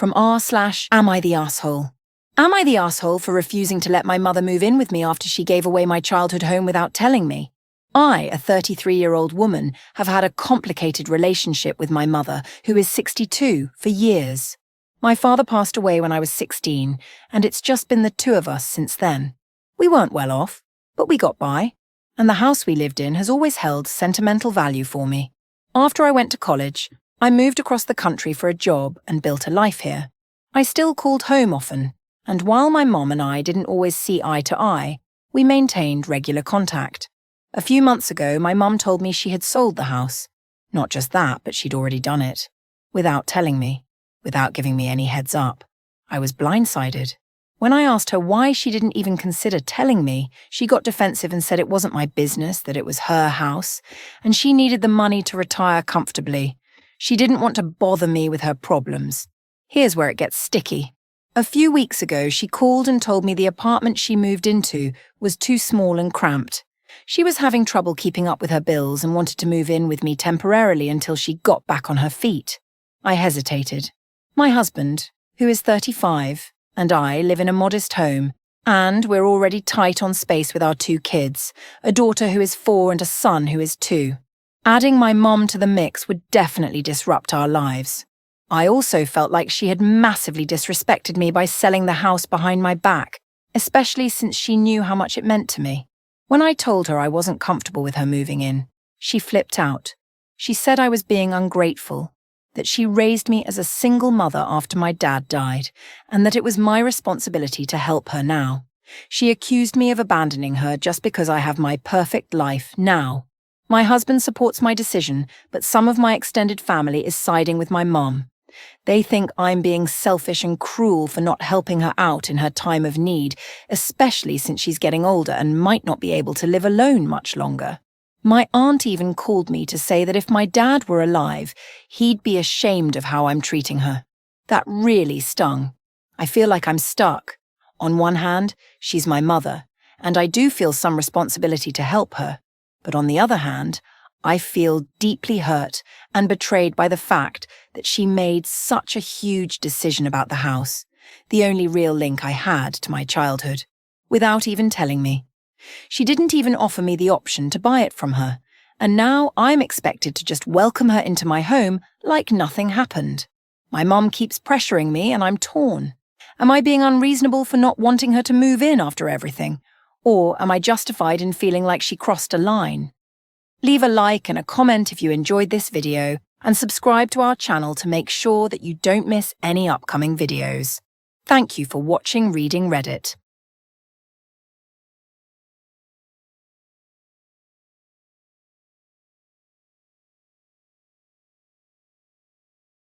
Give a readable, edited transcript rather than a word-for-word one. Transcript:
from r/am I the asshole? Am I the asshole for refusing to let my mother move in with me after she gave away my childhood home without telling me? I, a 33-year-old woman, have had a complicated relationship with my mother, who is 62, for years. My father passed away when I was 16, and it's just been the two of us since then. We weren't well off, but we got by, and the house we lived in has always held sentimental value for me. After I went to college, I moved across the country for a job and built a life here. I still called home often, and while my mom and I didn't always see eye to eye, we maintained regular contact. A few months ago, my mum told me she had sold the house. Not just that, but she'd already done it. Without telling me, without giving me any heads up. I was blindsided. When I asked her why she didn't even consider telling me, she got defensive and said it wasn't my business, that it was her house, and she needed the money to retire comfortably. She didn't want to bother me with her problems. Here's where it gets sticky. A few weeks ago, she called and told me the apartment she moved into was too small and cramped. She was having trouble keeping up with her bills and wanted to move in with me temporarily until she got back on her feet. I hesitated. My husband, who is 35, and I live in a modest home, and we're already tight on space with our 2 kids, a daughter who is 4 and a son who is 2. Adding my mom to the mix would definitely disrupt our lives. I also felt like she had massively disrespected me by selling the house behind my back, especially since she knew how much it meant to me. When I told her I wasn't comfortable with her moving in, she flipped out. She said I was being ungrateful, that she raised me as a single mother after my dad died, and that it was my responsibility to help her now. She accused me of abandoning her just because I have my perfect life now. My husband supports my decision, but some of my extended family is siding with my mom. They think I'm being selfish and cruel for not helping her out in her time of need, especially since she's getting older and might not be able to live alone much longer. My aunt even called me to say that if my dad were alive, he'd be ashamed of how I'm treating her. That really stung. I feel like I'm stuck. On one hand, she's my mother, and I do feel some responsibility to help her. But on the other hand, I feel deeply hurt and betrayed by the fact that she made such a huge decision about the house, the only real link I had to my childhood, without even telling me. She didn't even offer me the option to buy it from her, and now I'm expected to just welcome her into my home like nothing happened. My mom keeps pressuring me and I'm torn. Am I being unreasonable for not wanting her to move in after everything? Or am I justified in feeling like she crossed a line? Leave a like and a comment if you enjoyed this video, and subscribe to our channel to make sure that you don't miss any upcoming videos. Thank you for watching Reading Reddit.